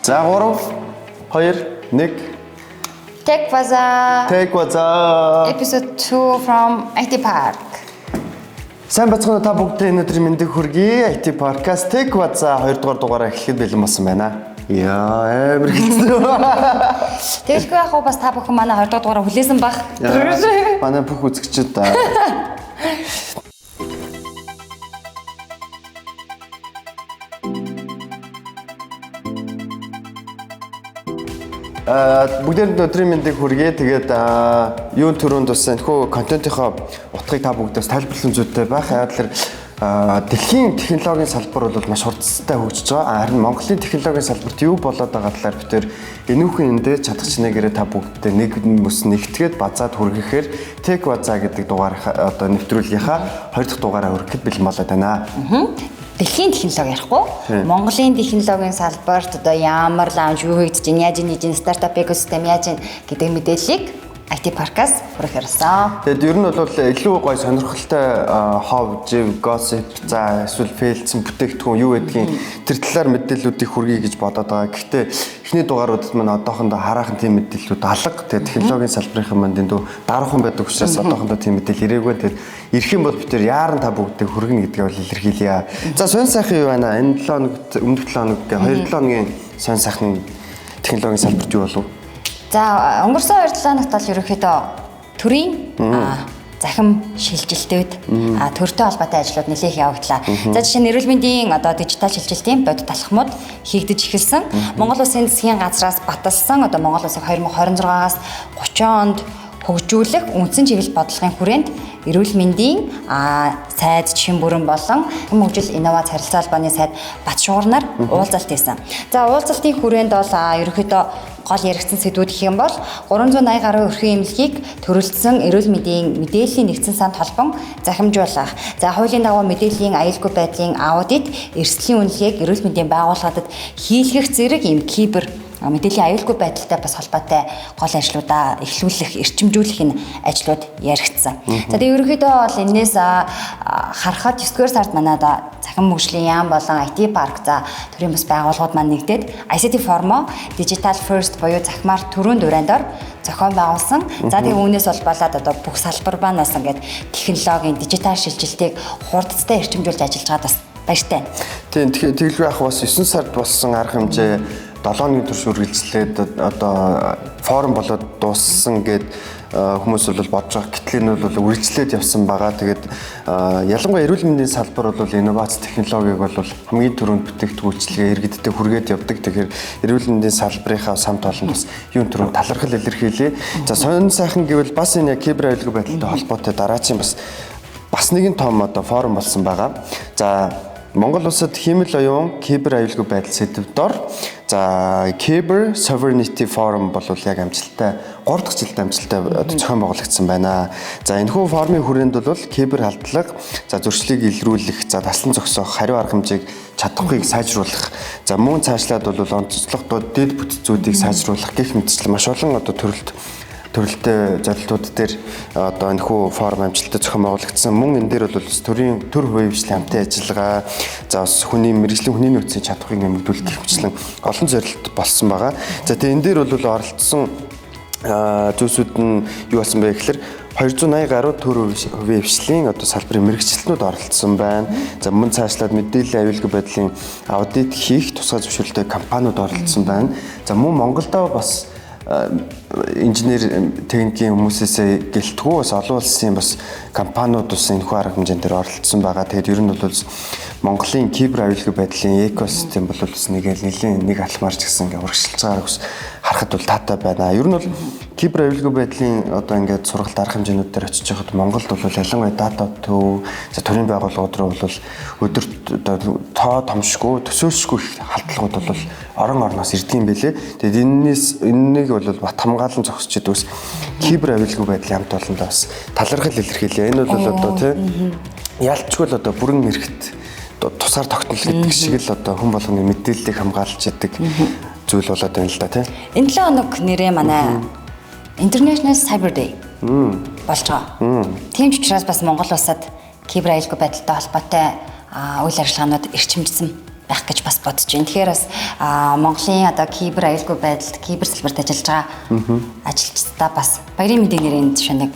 За 3 2 1 Tech Bazaar. Episode 2 from IT Park. Сайн бацхан та бүгдээ өнөөдөр мэндийг хүргэе. IT Park-аас Tech Bazaar 2 дугаар дугаараа эхлэхэд бэлэн болсон байна. Яа, амар хэцүү. Тэгэхгүй яг бас та бүхэн манай 2 дугаар дугаараа хүлээсэн баг. Манай бүх үзэгчид бүгдээр өдрийн мэндийг хүргэе. Тэгээд юун төрөнд бас энэхүү контентынхоо утгыг та бүгдээс тайлбарлах зүйтэй байх. Яг л дэлхийн технологийн салбар бол маш хурдтай хөгжиж байгаа. Харин Монголын технологийн салбарт юу болоод байгаа талаар бид тээр энүүхэн эндээ чадах чинээгээрээ та бүгдээ нэг бүс нэгтгээд базаад хүргэхээр Tech Bazaar гэдэг дугаар одоо нэвтрүүлгийнхаа 2 дахь дугаараа хүрэхэд бэлэн болоод байна. Дэлхийн технологи ярихгүй. Монголын технологийн салбарт одоо ямар лаунж юу хийж чинь, яаж хийж стартап экосистем яаж гэдэг мэдээллийг IT Park-аас хүргэх ёстой. Тэгэд ер нь бол илүү гоё сонирхолтой хов, жив, gossip, за эсвэл фейлцэн бүтээгдэхүүн юу гэдгийг тэр талаар мэдээллүүдийг хүргэе гэж бодоод байгаа. Гэхдээ эхний дугааруудад маань одоохондоо хараахан тийм мэдээллүүд алга. Тэгээд технологийн салбарын манд энэ дараахан байдаг учраас одоохондоо тийм мэдээлэл ирээгүй. Тэгээд ирэх юм бол бид тэр яаран та бүгдээ хүргэнэ гэдгийг бол илэрхийлье. За сонь сайхан юу байна? Энэ 7 хоногт өмнөх 7 хоног гэх 2 7 хоногийн сонь сайхны технологийн салбарт юу болов? За өнгөрсөн 2 7 хоногт бол ерөнхийдөө төрийн захим шилжилтүүд төртэй холбоотой ажлууд нэлээх явагдлаа. За жишээ нь эрүүл мэндийн одоо дижитал шилжилтийн бодит талхмууд хийгдэж эхэлсэн. Монгол Улсын засгийн газраас баталсан одоо Монгол Улсыг 2026-аас 30 онд хөгжүүлэх үндсэн чиглэл бодлогын хүрээнд эрүүл мэндийн сайд чихэн бүрэн болон хөгжил инновац харилцаа холбооны сайд Батшуурнаар уулзалт хийсэн. За уулзалтын хүрээнд бол ерөнхийдөө гол яригдсан сэдвүүд гэх юм бол 380 гаруй өрхийн эмнэлгийг төрөлдсөн эрүүл мэндийн мэдээллийн нэгдсэн санд холбон захимжуулах. За хуулийн дагуу мэдээллийн аюулгүй байдлын аудит, эрсдлийн үнэлгээг эрүүл мэндийн байгууллагуудад хийлгэх зэрэг ийм кибер мэдээллийн аюулгүй байдалтай бас холбоотой гол ажлуудаа эхлүүлэх, эрчимжүүлэх энэ ажлууд яригдсан. За тэгээ ерөнхийдөө бол энээс харахад 9-р сард манайд захин хөгжлийн яам болон IT Park за төрийн бас байгууллагууд маань нэгдээд ICT Forum Digital First буюу захимаар төрийн дураандор зохион байгуулсан. За тэгээ үүнээс бол болоод одоо бүх салбар маань бас ингээд технологийн дижитал шилжилтийг хурдтай эрчимжүүлж ажиллаж байгаа бас баяртай. Тийм тэгэлгүй ах бас 9 сард болсон арга хэмжээ 7 оны турш үргэлжлээд одоо форум болоод дууссан гэд хүмүүс бол бодож байгаа. Гэтэл энэ бол үргэлжлээд явсан байгаа. Тэгээд ялангуяа эрүүл мэндийн салбар бол инновац технологиг бол хамгийн түрүүнд бүтээгдэхүүнчлэгээ иргэдтэй хүргээд явдаг. Тэгэхээр эрүүл мэндийн салбарынхаа самт олон бас юун түрүүнд талархал илэрхийлье. За сонин сайхан гэвэл бас энэ кибер аюулгүй байдалтай холбоотой дараачийн бас нэгэн том одоо форум болсон байгаа. За Монгол улсад хиймэл оюун кибер аюулгүй байдал сэдвээр дор за Cyber Sovereignty Forum бол яг амжилттай 3 дахь жилд амжилттай зохион байгуулагдсан байна. За энэхүү форумын хүрээнд бол кибер халдлага, за зөрчлийг илрүүлэх, за таслан зогсоох, хариу арга хэмжээг чадахгүйг сайжруулах, за мөн цаашлаад бол онцлог дэд бүтцүүдийг сайжруулах гэх мэтчлэн маш олон одоо төрөлтэй зорилтууд дээр одоо энэхүү форум амжилттай зохион байгуулагдсан. Мөн энэ дээр бол төрийн төр хувийн хвшлийн хамтын ажиллагаа, за бас мэргэжлийн хүний нөөцийн чадхыг нэмэгдүүлэх гэх мэтлэн олон зорилт болсон байгаа. За тэгээ энэ дээр бол оролцсон зүйлсүүд нь юу болсон бэ гэхээр 280 гаруй төр хувийн хвшлийн одоо салбарын мэргэжилтнүүд оролцсон байна. За мөн цаашлаад мэдээллийн аюулгүй байдлын аудит хийх тусгай зөвшөөрлөтэй компаниуд оролцсон байна. За мөн Монголдо бас инженер техникийн хүмүүсээс гэлтгүү бас олон улсын бас компаниуд бас энэхүү арга хэмжээнд дээр оролцсон байгаа. Тэгээд ер нь бол Монголын кибер аюулгүй байдлын экосистем бол бас нэг алхмаарч гэсэн ингээ урагшилж байгааг бас харахад бол таатай байна. Ер нь бол кибер аюулгүй байдлын одоо ингээд сургалт арга хэмжээнүүд дээр очиж байхад Монголд бол ялангуяа дата төв за төрийн байгууллагууд руу бол өдөрт тоо томшгүй төсөөлшгүй халдлагууд бол орон орноос ирдэг юм бэлээ. Тэгээд энэнийг бол бат хамгаалан зогсож идвэс кибер аюулгүй байдлын хамт олондоо бас талархал илэрхийлье. Энэ бол одоо тийм ялчгүй л одоо бүрэн эрхт тусаар тогтнол гэдэг шиг л одоо хүн болгоны мэдээллийг хамгаалж идэг зүйл болоод байна л да тийм. Энэ 7 хоног нэрээ манай International Cyber Day болж байгаа. Тийм ч учраас бас Монгол улсад кибер аюулгүй байдалтай холбоотой үйл ажиллагаанууд эрчимжсэн байх гэж бас бодож байна. Тэгэхээр бас Монголын одоо кибер аюулгүй байдалд кибер салбарт ажиллаж байгаа ажилчдаа бас баярын мэдээг нэрийн тушааныг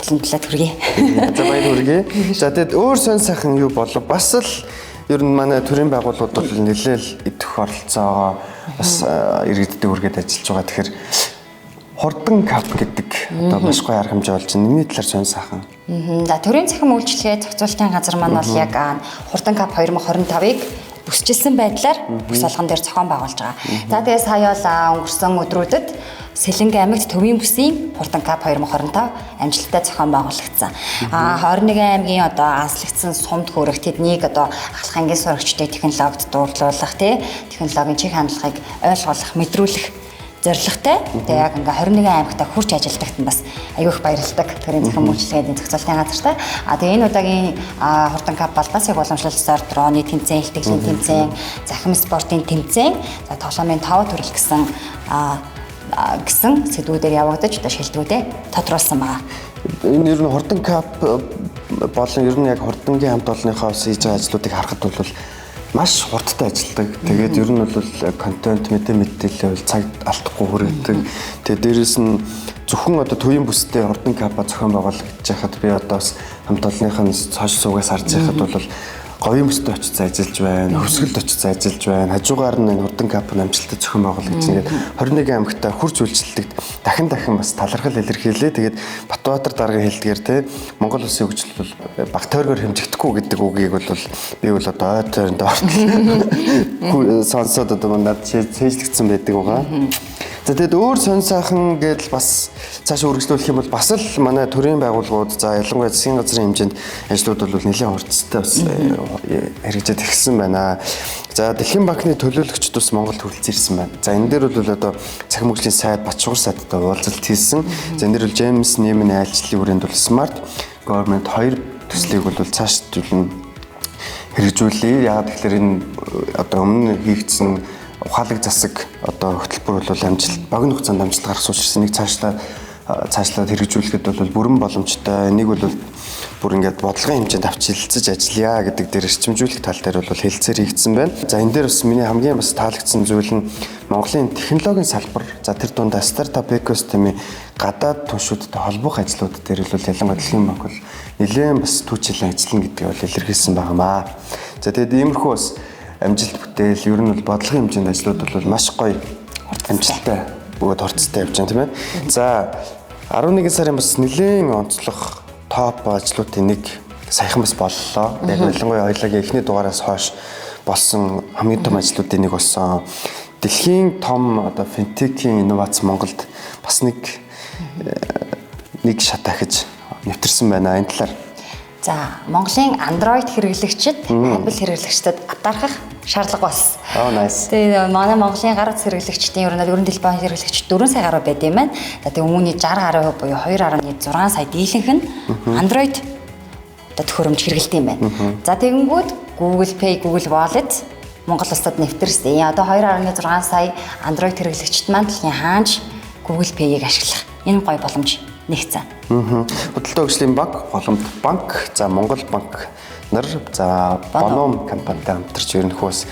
төлөвлөлт хүргэе. За баяр хүргэе. За тэгэд өөр сонь сайхан юу болов бас л ер нь манай төрийн байгууллагууд бол нэлээл идэх оролцоогоо бас иргэддэг үргээд ажиллаж байгаа. Тэгэхээр хурдан кап гэдэг одоо маш гоё арга хэмжээ болж байна. Миний талаар сонь сайхан. За төрийн цахим үйлчлэгээ зохицуулалтын газар маань бол яг хурдан кап 2025-ыг бүсчилсэн байдлаар бүс алган дээр зохион байгуулж байгаа. За тэгээ сая бол өнгөрсөн өдрүүдэд Сэлэнгэ аймагт төвийн бүсийн хурдан кап 2025 амжилттай зохион байгуулагдсан. 21 аймгийн одоо анслагдсан сумд хүрэх тэднийг одоо ахлах ангийн сурагчдыг технологид дуурлуулах технологийн чих хандлагыг ойлгуулах, мэдрүүлэх зорилготой. Тэгээ яг ингээ 21 аймагтаа хурц ажилдагт нь бас аюух баярлалдаг төрийн цахим үйлчлэгээний зохицуулалтын газартай. Тэгээ энэ удаагийн хурдан кап бол бас яг уламжлалтсаар дроны тэмцээн, ихтгэлийн тэмцээн, захим спортын тэмцээн, тоглоомын 5 төрөл гэсэн сэдвүүдээр явагдаж одоо шилдэгүүдээ тодруулсан байна. Энэ ер нь хурдан кап болон ер нь яг хурдангийн хамт олонныхоо хийж байгаа ажлуудыг харахад бол маш хурдтай ажилладаг. Тэгээд ер нь бол контент мэдээлэл цагт алдахгүй хүргэдэг. Тэгээд дээрэс нь зөвхөн одоо төвийн бүстэй хурдан капа зохион байгуулагдаж байхад би одоо бас хамт олонныхын цааш суугаас харж байхад бол говийн бүстэй очиж ажиллаж байна, хөвсгөлд очиж ажиллаж байна. Хажуугаар нь энэ хурдан капын амжилттай зохион байгуулагдаж ингээд 21 аймагтаа хурц үйлчлэлтэд дахин бас талархал илэрхийлээ. Тэгээд Батбаатар даргын хэлдгээр те Монгол улсын хөгжил бол баг тойргоор хэмжигдэхгүй гэдэг үгийг бол би бол одоо ой тойронд сонсоод одоо надад шийдлэгдсэн байдаг байгаа. За тэгэд өөр сонь сайхан гэдэл бас цааш үргэлжлүүлэх юм бол бас л манай төрийн байгууллагууд за ялангуяа засгийн газрын хэмжээнд ажлууд бол нэлээд хурцтай бас хэрэгжээд ирсэн байна. За Дэлхийн банкны төлөөлөгчд бас Монголд хүрэлцэн ирсэн байна. За энэ дээр бол одоо цахим хөгжлийн сайд Батшугар сайттай уулзалт хийсэн. За энэ дээр бол James Нэмийн айлчлалын хүрээнд бол Smart Government 2 төслийг бол цааш хэрэгжүүлээ. Яагаад тэгэхээр энэ одоо өмнө хийгдсэн ухаалаг засаг одоо хөтөлбөр бол амжилт богино хугацаанд амжилт гаргасан учраас энийг цаашлаад хэрэгжүүлэхэд бол бүрэн боломжтой. Энийг бол бүр ингээд бодлогын хэмжээнд авч хилцэж ажиллая гэдэг дээр эрчимжүүлэх тал дээр бол хэлцээр хийгдсэн байна. За энэ дээр бас миний хамгийн бас таалагдсан зүйл нь Монголын технологийн салбар за тэр дундаа стартап экосистемийн гадаад түншүүдтэй холбох ажлууд дээр бол ялангуяа Дэлхийн банк бол нэлээд бас түүчилэн ажиллана гэдгийг бол илэрхийлсэн байнамаа. За тэгээд иймэрхүү бас амжилт бүтээл ер нь бол бодлогын хэмжээнд ажлууд бол маш гоё амжилттай бөгөөд хурцтай явж байгаа тийм ээ. За 11 сарын бас нэлээд онцлог топ ажлуудын нэг саяхан бас боллоо. Яг ялангуяа хоёулагийн эхний дугаараас хойш болсон хамгийн том ажлуудын нэг болсон. Дэлхийн том одоо финтекийн инновац Монголд бас нэг шат дахиж нэвтэрсэн байна энэ талаар. За Монголын Android хэрэглэгчид Apple хэрэглэгчдэд атаархах шаардлага болсон. Nice. Тэгээ манай Монголын гар утас хэрэглэгчдийн ерөнхийдөө телефон хэрэглэгчид 4 сая гаруй байд юм байна. За тэгээ өмнөний 60% буюу 2.6 сая дийлэнх нь Android одоо төхөөрөмж хэрэглэдэг юм байна. За тэгэнгүүт Google Pay, Google Wallet Монгол улсад нэвтэрсэн. Одоо 2.6 сая Android хэрэглэгчид маань дэлхийн хаанч Google Pay-ийг ашиглах энэ гоё боломж нэгцэн. Худалдаа хөгжлийн банк, Голомт банк, за Монгол банк нар за Боном компанитай хамтарч ерөнхийдөө бас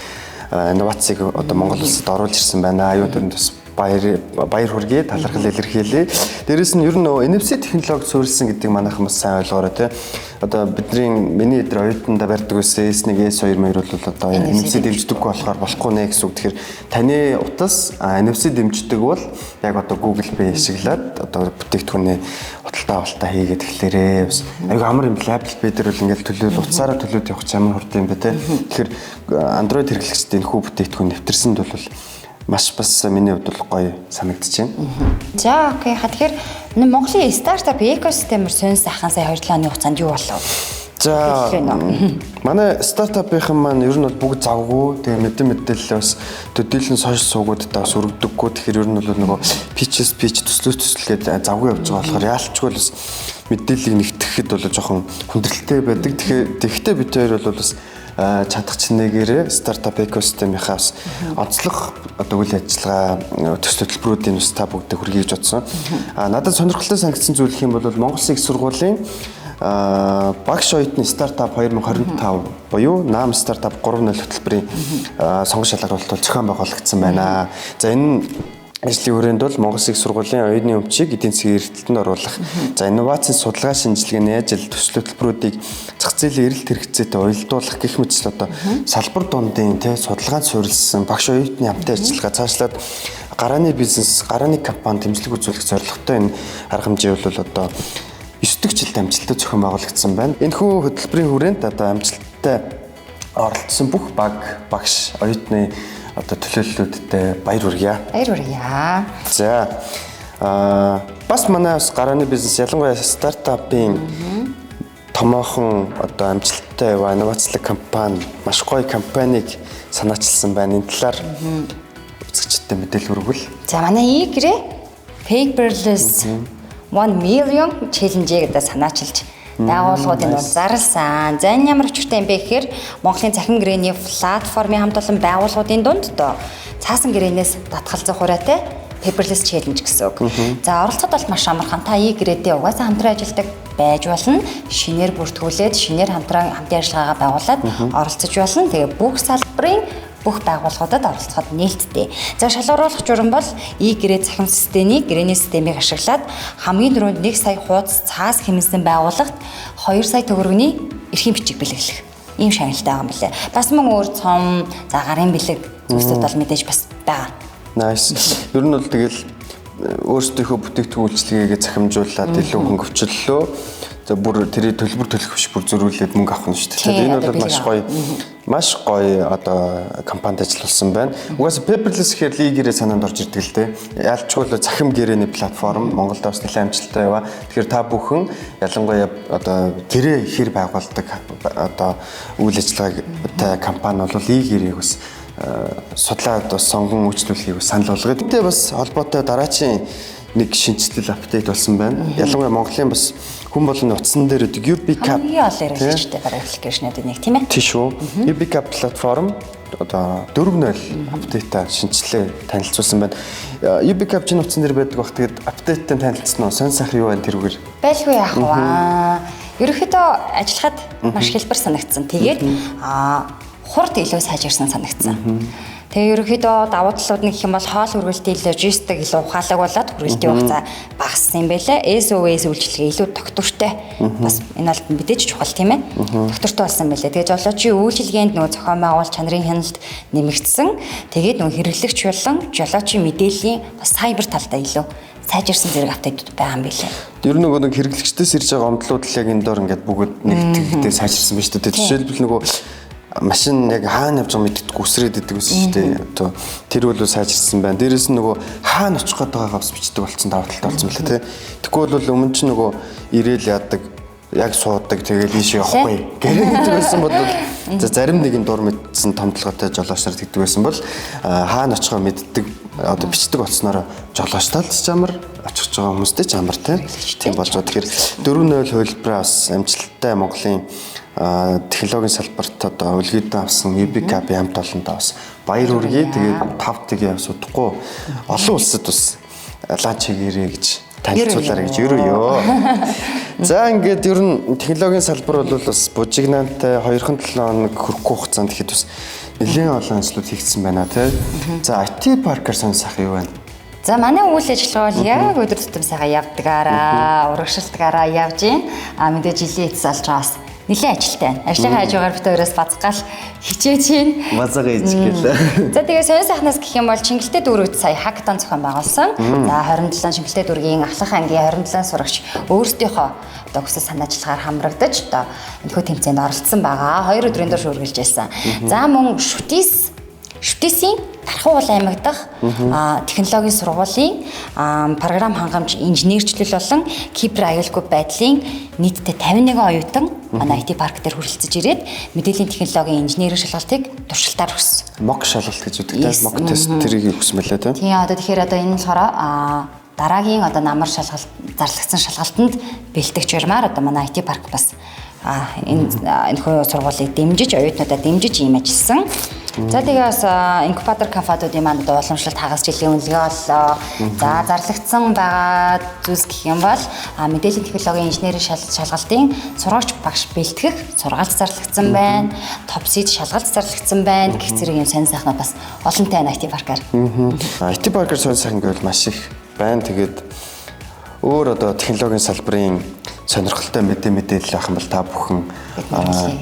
инновацийг одоо Монгол улсад оруулж ирсэн байна. Аюу төрөнд бас баяр хүргэе, талархал илэрхийлье. Дээрээс нь ер нь NFC технологи суурилсан гэдэг манайхан бас сайн ойлгоорой тий. Одоо миний өдөр оюутанда барьдаг байсан S1, S2 мөр бол одоо NFC дэмждэггүй болохоор болохгүй нэ гэсэн үг. Тэгэхээр таны утас NFC дэмждэг бол яг одоо Google Pay ашиглаад одоо бүтээгдэхүүний худалдаа авалтаа хийгээд эхлээрээ. Аюу амар юм Apple Pay дээр бол ингээл төлөөл утсаараа төлөөд явах ямар хурд юм бэ тий. Тэгэхээр Android хэрэглэгчдийн хүү бүтээгдэхүүн нэвтэрсэнд бол маш бас миний хувьд бол гоё санагдчихэв. За окей. Тэгэхээр Монголын стартап экосистемээр сонь сайхан сая 2-7 оны хугацаанд юу болов? За манай стартапын маань ер нь бол бүгд завгүй. Тэгээ мэдээлэл бас төдийлөн сошиал суугуудтай бас өргөдөггүй. Тэгэхээр ер нь бол нөгөө pitch төслөөд завгүй явж байгаа болохоор яалчгүй бас мэдээллийг нэгтгэхэд бол жоохон хүндрэлтэй байдаг. Тэгэхээр бид хоёр бол бас чадах чинээгээрээ стартап экосистемийнхаа бас онцлог одоо үйл ажиллагаа төсөл хөтөлбөрүүдийн бас та бүгдээ хүргэж бодсон. Надад сонирхолтой санагдсан зүйл хэм бол Монгол Их сургуулийн багш оюутны стартап 2025 буюу Нам стартап 3.0 хөтөлбөрийн сонгон шалгаруулалт бол зохион байгуулагдсан байна. За энэ ажлын хүрээнд бол Монгол Улсын сургуулийн оюуны өмчийг эдийн засгийн эрхтэлд оруулах, за инновацийн судалгаа шинжилгээний ажил төсөл хөтөлбөрүүдийг зах зээлийн эрэлт хэрэгцээтэй уялдуулах гэх мэт л одоо салбар дундын судалгаанд суурилсан багш оюутны хамтын ажиллагаа цаашлаад гарааны бизнес, гарааны компани дэмжлэг үзүүлэх зорилготой энэ арга хэмжээ бол одоо 9 дэх жилд амжилттай зохион байгуулагдсан байна. Энэхүү хөтөлбөрийн хүрээнд одоо амжилттай оролцсон бүх багш оюутны одоо төлөөллүүдтэй баяр хүргье. Баяр хүргье. За бас манай бас гарааны бизнес ялангуяа стартапын томоохон одоо амжилттай инновацлог компани, маш гоё компанийг санаачилсан байна. Энэ талаар үзэгчдэд мэдээлэл хүргвэл. За манай игрээ Paperless 1 million challenge-ийг одоо санаачилж байгууллагуудын дунд зарласан. За энэ ямар өчртэй юм бэ гэхээр Монголын цахим гэрээний платформын хамт олон байгууллагуудын дунд одоо цаасан гэрээнээс татгалзах хураатай Paperless Challenge гэсэн үг. За оролцоход бол маш амархан. Та гэрээдээ угаасаа хамтран ажилладаг байж болно. Шинээр бүртгүүлээд шинээр хамтран хамтын ажиллагаагаа байгуулад оролцож болно. Тэгээ бүх салбарын бүх байгууллагуудад оролцоход нээлттэй. За шалгаруулах журам бол гэрээ цахим системийн гэрээний системийг ашиглаад хамгийн түрүүнд 1 сая хуудас цаас хэмнэсэн байгууллагт 2 сая төгрөгийн эрхийн бичиг бэлэглэх ийм шагналтай байгаа юм билээ. Бас мөн өөр цом, за гарын бэлэг зүйлсүүд бол мэдээж бас байгаа. Nice. Ер нь бол тэгэл өөрсдийнхөө бүтээгдэхүүн үйлчлэгээ захимжуулаад илүү хөнгөвчлөлөө. За бүр тэрийг төлбөр төлөх биш бүр зөрүүлээд мөнгө авах нь шүү дээ. Энэ бол маш гоё одоо компанид ажилласан байна. Угаасаа Paperless гэхээр лигэрээ санаанд орж ирдэг л дээ. Ялчгүй л захим гэрээний платформ Монголд бас нэлээд амжилттай яваа. Тэгэхээр та бүхэн ялангуяа одоо гэрээ хэр байгуулдаг одоо үйл ажиллагаатай компани бол лигэрийг бас судлаад бас сонгон үйлчлүүлэхийг санал болгоод. Гэтэ бас холбоотой дараачийн нэг шинжилэл апдейт болсон байна. Ялангуяа Монголын бас хүн болгоны утсан дээр UbiCap хамгийн олон хэрэглэгчтэй дараа аппликейшнуудын нэг тийм ээ. Тийм шүү. UbiCap платформ одоо 4.0 апдейтаа шинжилгээ танилцуулсан байна. UbiCap чинь утсан дээр байдаг бах. Тэгээд апдейттэй танилцсан нь сонь сайхан юу байна тэрүүгээр. Байлгүй яах вэ? Ерөнхийдөө ажиллахад маш хэлбэр санагдсан. Тэгээд хурд илүү сайжирсан санагдсан. Тэгээ ерөнхийдөө давуу талууд нь гэх юм бол хоол хүргэлтийн логистик илүү ухаалаг болоод хүргэлтийн хугацаа багассан юм байлаа. SOS үйлчилгээ илүү тогтвортой. Бас энэ бол мэдээж чухал тийм ээ. Тогтвортой болсон байлаа. Тэгээ жолоочийн үйлчилгээнд нөгөө зохион байгуулалт чанарын хяналт нэмэгдсэн. Тэгээд нөгөө хэрэглэгч болон жолоочийн мэдээллийн бас сайбер талдаа илүү сайжирсан зэрэг апдейтууд байгаа юм билээ. Ер нь нөгөө хэрэглэгчдээс ирж байгаа онцлог яг энэ доор ингээд бүгд нэг тэгтэй сайжирсан байна шүү дээ. Жишээлбэл нөгөө машин яг хаана явж байгааг мэддэггүй үсрээд идэг байсан шүү дээ. Одоо тэр бол сайжирсан байна. Дээрээс нь нөгөө хаана очих гээд байгаагаа бас бичдэг болсон даваа талтай болсон мөлий тий. Тэгэхгүй бол өмнө нь нөгөө ирээл яадаг яг суудаг тэгээд ийшээ явахгүй гэрээ байсан бол за зарим нэгэн дур мэдсэн томдлоготой жолооч нар тэгдэг байсан бол хаана очихоо мэддэг одоо бичдэг болсноор жолоочтой ч амар очих байгаа хүмүүстэй ч амар тийм болж байгаа. Тэгэхээр 4.0 хувилбараа бас амжилттай Монголын технологийн салбарт одоо үлгэдэн авсан UbiCap хамт олондоо бас баяр хүргэе. Тэгээд тавтыг судахгүй олон улсад бас ланч хийгээрэй гэж танилцуулаарай гэж ерөөё. За ингээд ер нь технологийн салбар бол бас бужигнаантай 2-7 хоног хүрэхгүй хугацаанд ихэд бас нэлээд олон ажлууд хийгдсэн байна тий. За IT паркер сонь сайхан юу байна? За манай үйл ажиллагаа бол яг өдөр тутам сайхан явдгаараа, урагшилтгаараа явж гин. Мэдээж жилийн эцэс алж байгаас нэлээд ажилтай байна. Ажлынхаа хажуугаар бит өөрөөс бацгаал хичээж гин. Базаага ээж гэлээ. За тэгээ сонь сайхнаас гэх юм бол Чингэлтэй дүүрүүд сая хактон зохион байгуулсан. За 27 Чингэлтэй дүүргийн ахлах ангийн 27 сурагч өөрсдийнхөө одоо хүсэл санаа ажиллагаар хамрагдаж одоо энэхүү тэмцээнд оролцсон байгаа. 2 өдрийн турш үргэлж байсан. За мөн Шүтээсийн Тархуу аймаг дахь технологийн сургуулийн програм хангамж инженерчлэл болон кибер аюулгүй байдлын нийтдээ 51 оюутан манай IT парк дээр хүрэлцэж ирээд мэдээллийн технологийн инженерийн шалгалтыг туршилтаар өгсөн. Мок шалгалт гэж үүдэг тийм мок тест тэрийг өгсөн байлаа тийм. Тийм одоо тэгэхээр одоо энэ болохоор дараагийн одоо намар шалгалт зарлагдсан шалгалтанд бэлтгэж ярмаар одоо манай IT парк бас энэ хөө сургуулийг дэмжиж оюутнуудаа дэмжиж ийм ажилласан. За тэгээ бас инкубатор компаниудын маань одоо уламжлалт хагас жилийн үнэлгээ оллоо. За зарлагдсан байгаа зүйлс гэх юм бол мэдээллийн технологийн инженерийн шалгалтын сургагч багш бэлтгэх сургаалт зарлагдсан байна. Топсид шалгалт зарлагдсан байна. Гэх зэрэг юм сонир сайхнууд бас олонтой байна IT паркаар. IT паркаар сонир сайхан гэвэл маш их байна. Тэгээд өөр одоо технологийн салбарын сонирхолтой мэдээлэл байх юм бол та бүхэн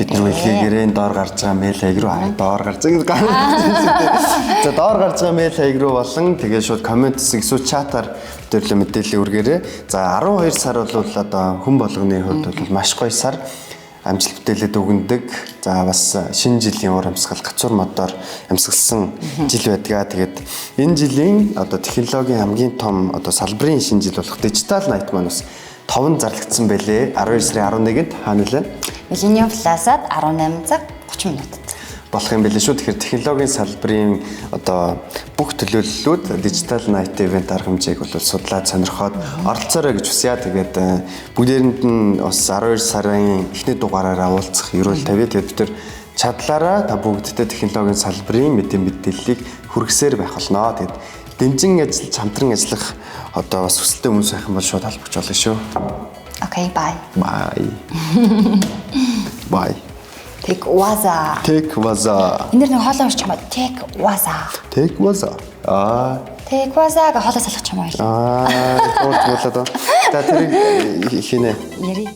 бидний хэлхийгээрээ доор гарч байгаа мэйл хаяг руу доор гарч байгаа. За доор гарч байгаа мэйл хаяг руу болон тэгээд шууд коммент эсвэл чатаар төрлөө мэдээлэл үргээрээ. За 12 сар бол одоо хүн болгоны хувьд бол маш гоё сар. Амжилт бүтээлээд өгнөдөг. За бас шинэ жилийн уур амьсгал гацуур модоор амьсгалсан жил байдгаа. Тэгээд энэ жилийн одоо технологийн хамгийн том одоо салбарын шинэ жил болох Digital Night маань бас 5 зарлагдсан байлээ. 12 сарын 11-нд хаана нэлээ? Millennium Plaza-д 18 цаг 30 минутад болох юм байлээ шүү. Тэгэхээр технологийн салбарын одоо бүх төлөөллүүд Digital Night event арга хэмжээг бол судлаад сонирхоод оролцоорой гэж хүсье. Тэгээд бүгдээрэнд нь бас 12 сарын эхний дугаараараа уулзах ерөөл тавья. Тэгээд бид тэр чадлаараа та бүгдтэй технологийн салбарын мэдээллийг хүргэсээр байх болно. Тэгээд дэмжин ажиллаж хамтран ажиллах одоо бас хүсэлтэй хүмүүс байх юм бол шууд холбогч болно шүү. Окей, bye. Bye. Take waza. Энд нэг хоолой орчих юм ба. Take waza. Take waza гэ хоолой салгах юм аа. Туулаад. За тэрийг хийнэ. Яри.